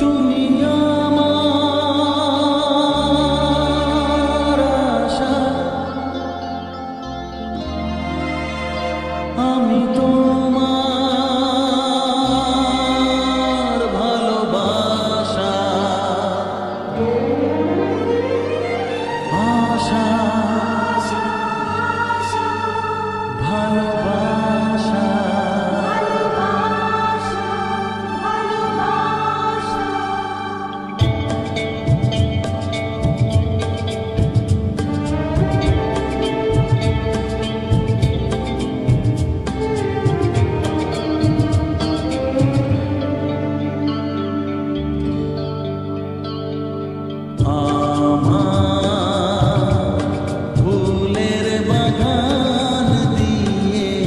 তুমি আমার আশা, আমি তোমার ভালোবাসা, আশা ভালোবাসা। আমার ফুলের বাগান দিয়ে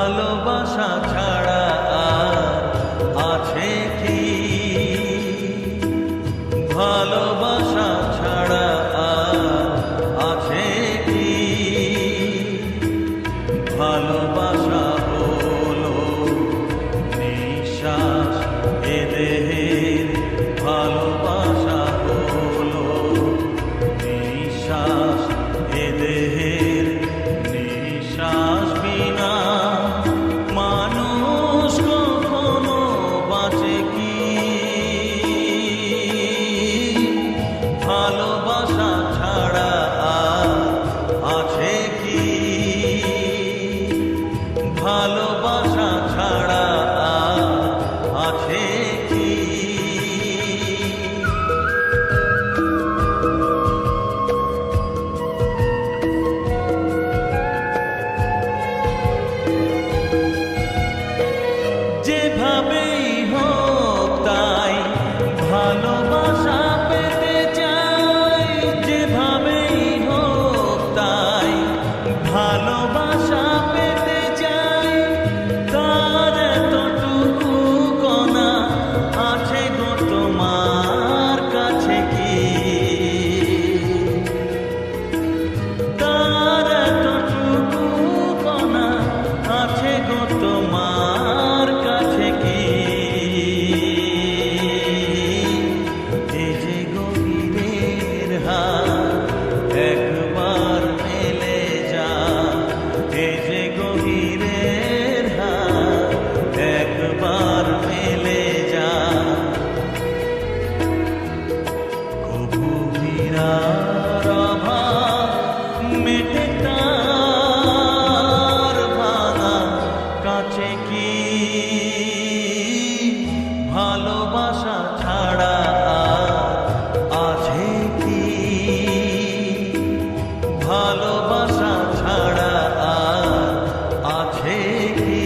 ভালোবাসা ছাড়া আর আছে কি? ভালোবাসা ছাড়া আর আছে কি? ভালোবাসা হলো নিঃশ্বাস এ দেহের, ভালোবাসা হলো নিঃশ্বাস এ দেহের। নিঃশ্বাস বিনা মানুষ কখনো বাঁচে কি? ভালোবাসা ছাড়া আর আছে কি? ভালোবাসা ছাড়া আর আছে কি? যেভাবেই হোক তাই ভালোবাসা পেতে চাই, যেভাবেই হোক তাই ভালোবাসা পেতে চাই। তার এতটুকু কণা আছে গো তোমার কাছে কি? তার এতটুকু কণা আছে গো তোমার কাছে কি? এই যে গভীরের হাত একবার মেলে যা, এই যে গভীরের হাত একবার মেলে যা। কবু হীরার অভাব মেটে তার ভাঙা কাছে কি? ভালোবাসা ছাড়া আর আছে কি? ভালোবাসা ছাড়া আর আছে কি?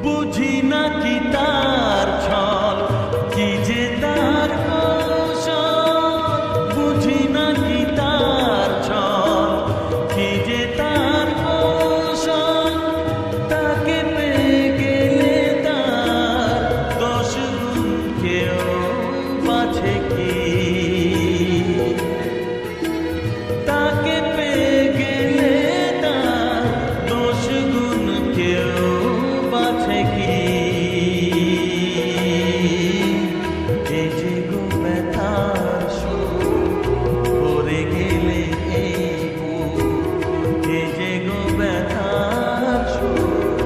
বুঝি না কি তার ছল, কি যে তার কৌশল। বুঝি না কি তার ছল, কি যে তার কৌশল। তাকে পেয়ে গেলে তার দোষ গুণ কেউ বাছে কি? তাকে পেয়ে গেলে তার দোষ গুণ কেউ বাছে কি? এই যে গো ব্যথার সুর পড়ে গেলে এই বুক, এই যে গো ব্যথার সুর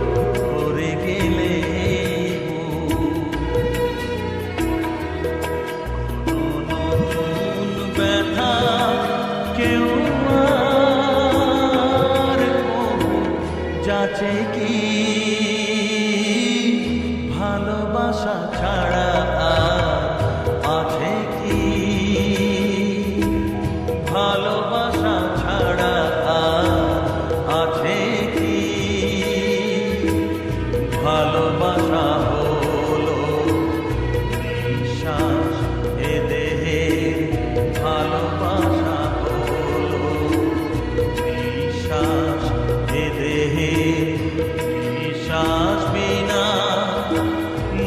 পড়ে গেলে এই বুক। কোনো নতুন ব্যথা কেউ আর কবু যাচ্ছে কি? ভালোবাসা ছাড়া আর আছে কি? ভালোবাসা ছাড়া আর আছে কি? ভালোবাসা হলো নিঃশ্বাস এ দেহের, ভালোবাসা হলো নিঃশ্বাস এ দেহের। নিঃশ্বাস বিনা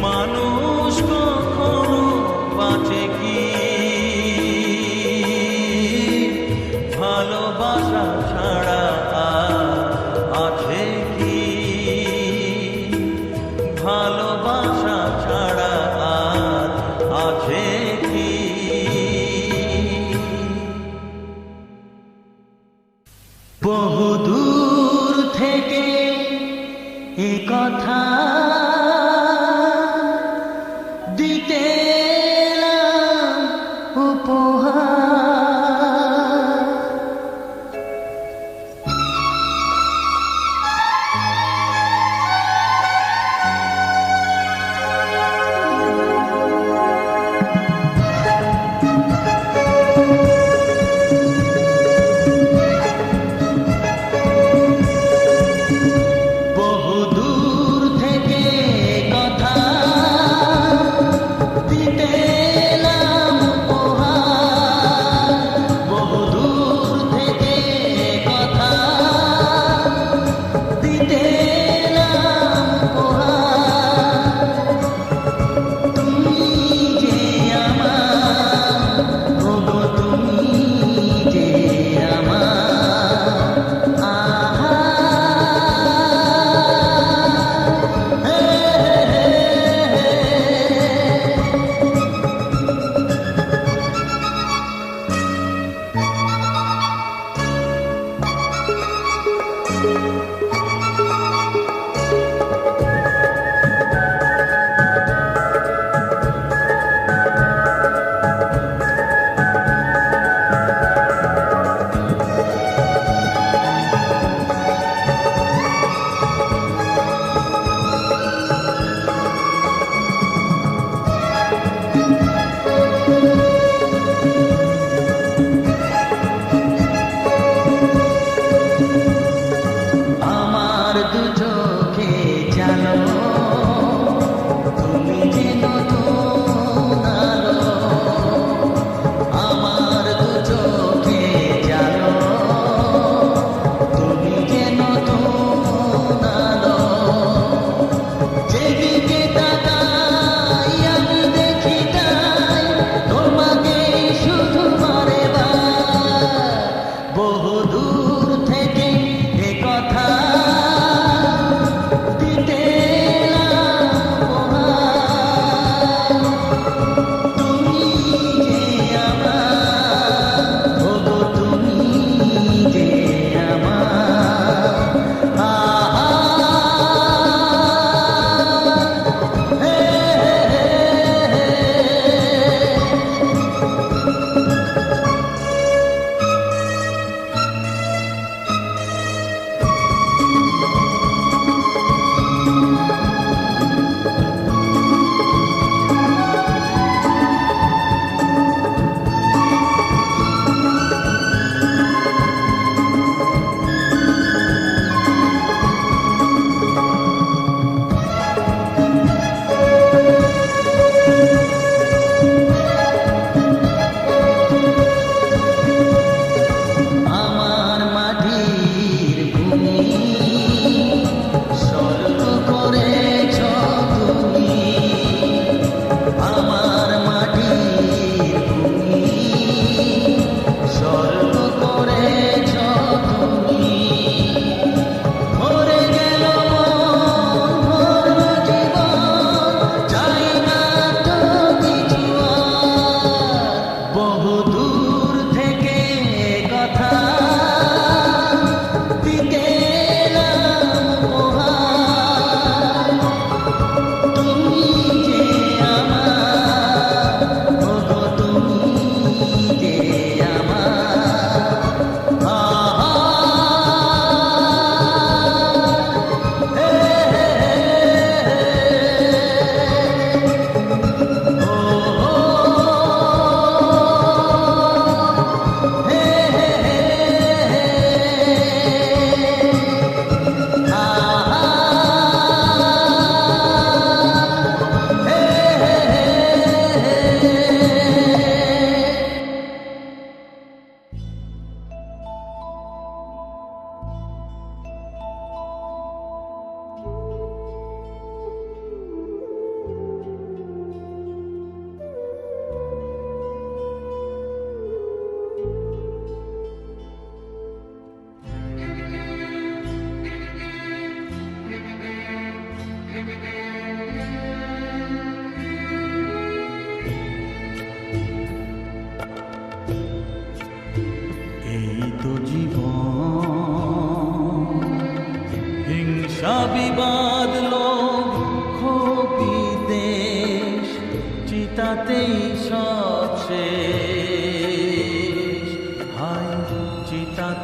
মানুষ কখনো বাঁচে কি? ভালোবাসা ছাড়া আর আছে কি? ভালোবাসা ছাড়া আর আছে কি? বহুদূর থেকে এ কথা দিতে এলাম উপহার।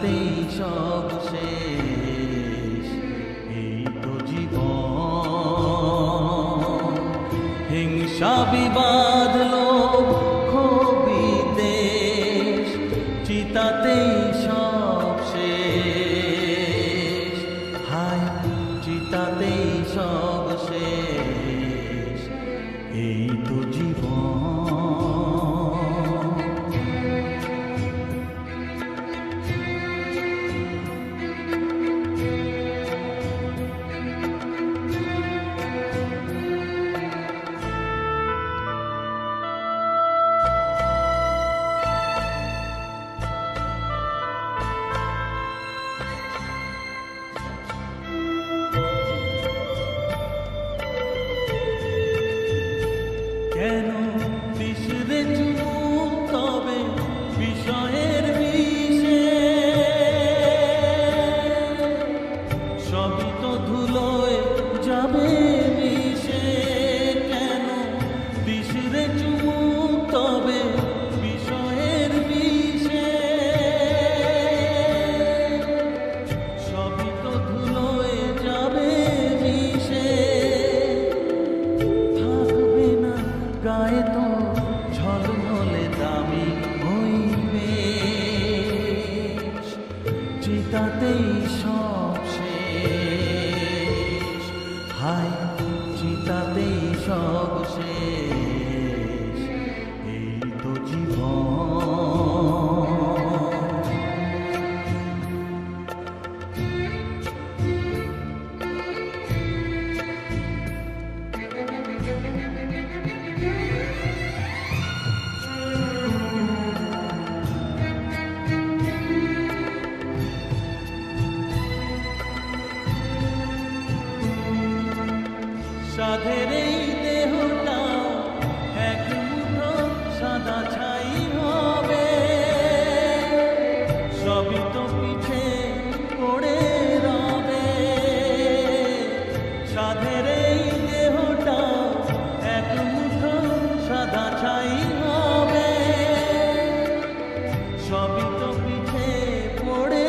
চিতাতেই সব শেষ। এই তো জীবন, হিংসা বিবাদ লোভ ক্ষোভ বিদ্বেষ, চিতাতেই সব শেষ। হায় চিতাতেই সব শেষ। এই তো জীবন। কেন বিশুরে চুমুক তবে বিষয়ের বিষে, সবই তো ধুলোয় যাবে মিশে। কেন বিশুরে চুমুক তবে বিষয়ের বিষে, সবই তো ধুলোয় যাবে মিশে। গায়ে তো ঝলমলে দামি হইবে, চিতাতেই সব শেষ। হায় চিতাতেই সব শেষ। এই তো জীবন। সাধের এই দেহটাও এক মুঠো সাদা ছাই হবে, সবই তো পিঠে পড়ে রবে। সাধের এই দেহটাও এক মুঠো সাদা ছাই হবে, সবই তো পিঠে পড়ে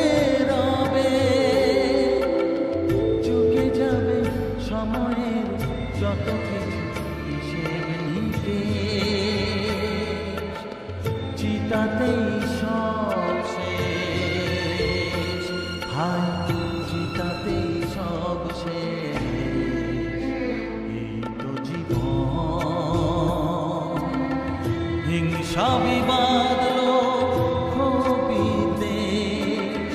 রবে। চুকে যাবে সময়ের যত কিছু হিসেব নিকেশ, চিতাতেই সব শেষ। হায় চিতাতেই সব শেষ। এই তো জীবন, হিংসা বিবাদ লোভ ক্ষোভ বিদ্বেষ,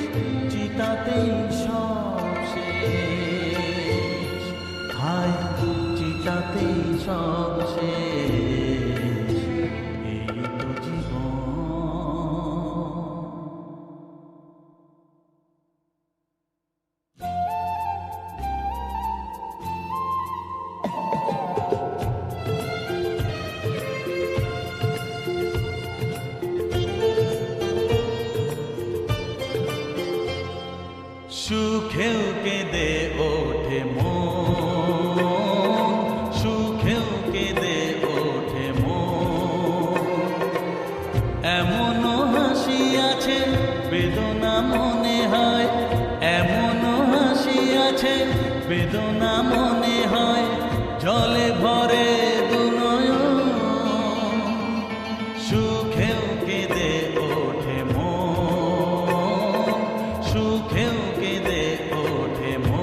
চিতাতেই সব শেষ। হায় চিতাতেই সব শেষ। এই তো জীবন। সুখেও কেঁদে ওঠে মন, সুখেও কেঁদে ওঠে মন। এমনও হাসি আছে বেদনা মনে হয়, এমনও হাসি আছে বেদনা মনে হয়। জলে ভরে দুনয়ন, সুখেও কেঁদে ওঠে মন, সুখেও কেঁদে ওঠে মন।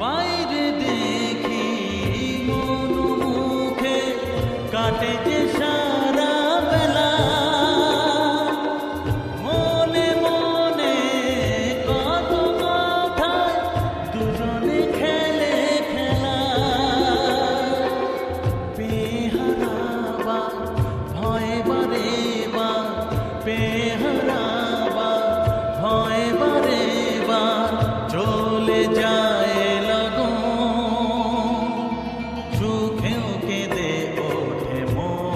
বাইরে দেখি মন মুখে কাটে যে সারা বেলা, মনে মনে কত কথায় দুজনে খেলে খেলা। বেহারাবা ভয় বারে বা, বেহারাবা ভয় বারে বা, চলে যায় লগন। সুখেও কেঁদে ওঠে মন,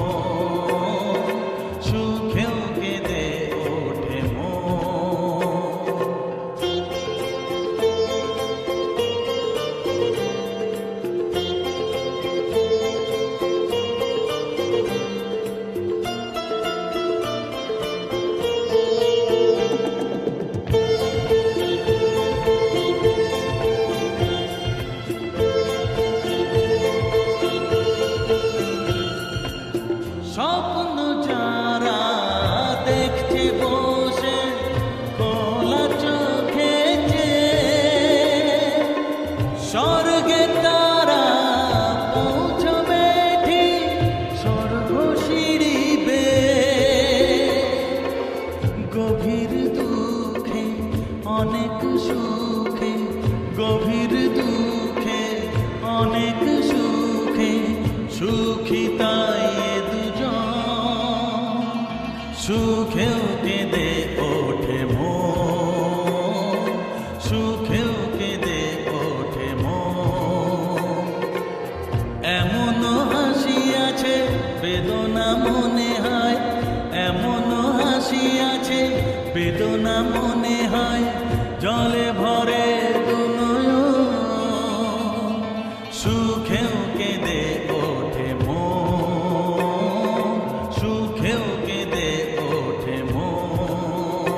অনেক সুখে সুখী তাই এ দুজন, সুখেও কেঁদে ওঠে মন, সুখেও কেঁদে ওঠে মন। এমন হাসি আছে বেদনা মনে হয়, এমন হাসি আছে বেদনা মনে হয়, জলে ভরে দু নয়ন, সুখেও কেঁদে ওঠে মন, সুখেও কেঁদে ওঠে মন।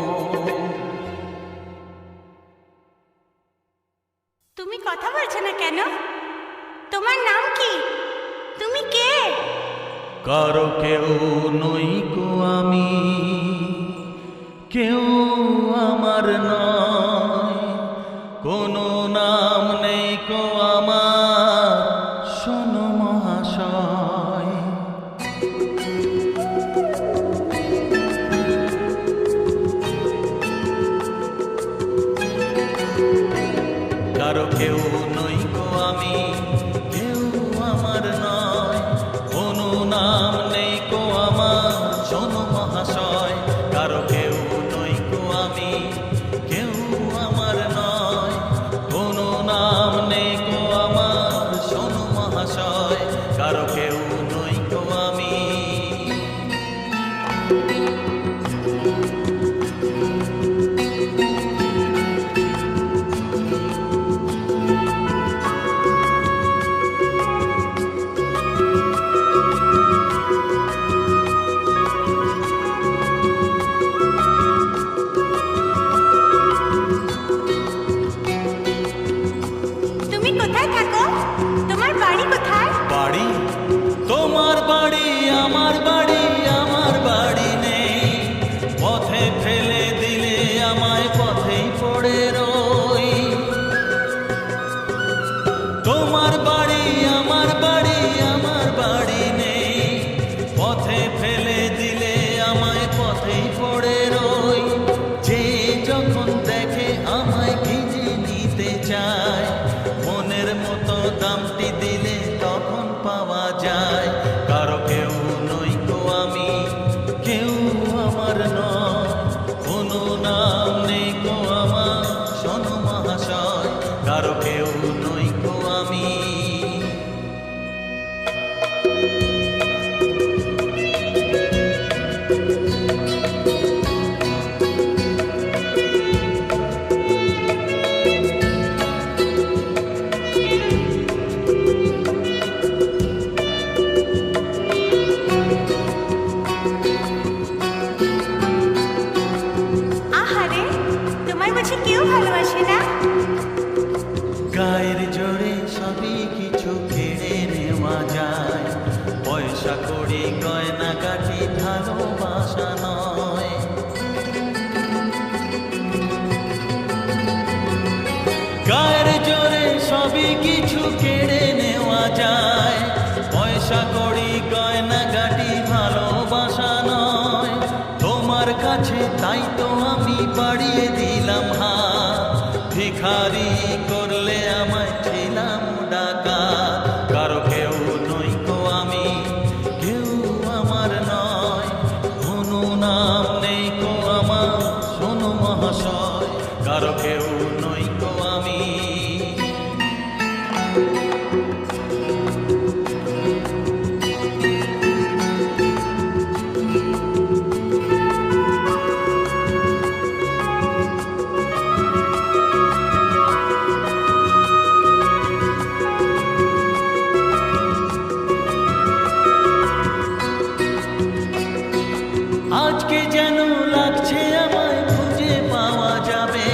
তুমি কথা বলছো না কেন? তোমার নাম কি? তুমি কে? কারো কেউ নই কো আমি, কেউ আমার নয়, কোনো নাম নেই কো আমার, শোনো মহাশয়। কারো কেউ নই কো আমি, কেউ আমার নয়, কোনো নাম নেই কো আমার, শোনো মহাশয়। কারো কেউ নই কো আমি, কেউ আমার নয়, কোনো নাম নেই কো আমার, শোনো মহাশয়। কারো কেউ নই কো আমি। তুমি কোথায় থাকো? তোমার বাড়ি কোথায়? বাড়ি? তোমার বাড়ি আমার বাড়ি, আমার বাড়ি নেই, পথে ফেলে দিলে আমায় পথেই পড়ে রই। তোমার বাড়ি আমার বাড়ি, আমার বাড়ি নেই, পথে ফেলে দিলে আমায় পথেই পড়ে রই। যে যখন দেখে আমায় ভিজে নিতে চায়, মনের মতো দামটি দিলে তখন পাওয়া যায়। কারো কেউ নই কো আমি, কেউ আমার নয়, কোনো নাম নেই কো আমার, শোনো মহাশয়। কারো কেউ নই কো আমি। আহারে, তোমার বুঝি কেউ ভালোবাসে না? গায়ের জোরে সবই কিছু কেড়ে নেওয়া যায়, পয়সা কড়ি গয়না কাটি ভালোবাসা নয়। গায়ের জোরে সবই কিছু কেড়ে নেওয়া যায়, পয়সা কড়ি গয়না কাটি ভালোবাসা নয়। তোমার কাছে তাই তো আমি বাড়িয়ে দিলাম হাত, ভিখারি করলে আমায় ছিলাম ডাকাত। কারো কেউ নই কো আমি, কেউ আমার নয়, কোনো নাম নেই কো আমার, শোনো মহাশয়। কারো কেউ নই কো আমি। আজকে যেন লাগছে আমায় খুঁজে পাওয়া যাবে,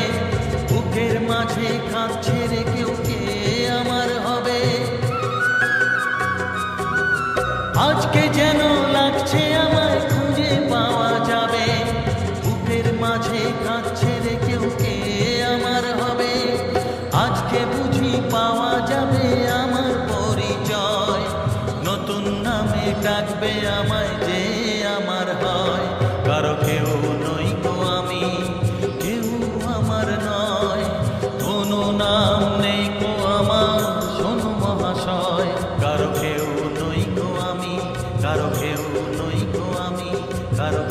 বুকের মাঝে কাঁদছে রে কেউ, কে আমার হবে। আজকে যেন লাগছে আমায় খুঁজে পাওয়া যাবে, বুকের মাঝে কাঁদছে রে কেউ, কে আমার হবে। আজকে বুঝি পাওয়া যাবে আমার পরিচয়, নতুন নামে ডাকবে আমায় যে আমার হয়। কারো কেউ নই কো আমি, কেউ আমার নয়, কোনো নাম নেই কো আমার, শোনো মহাশয়। কারো কেউ নই গো আমি, কারো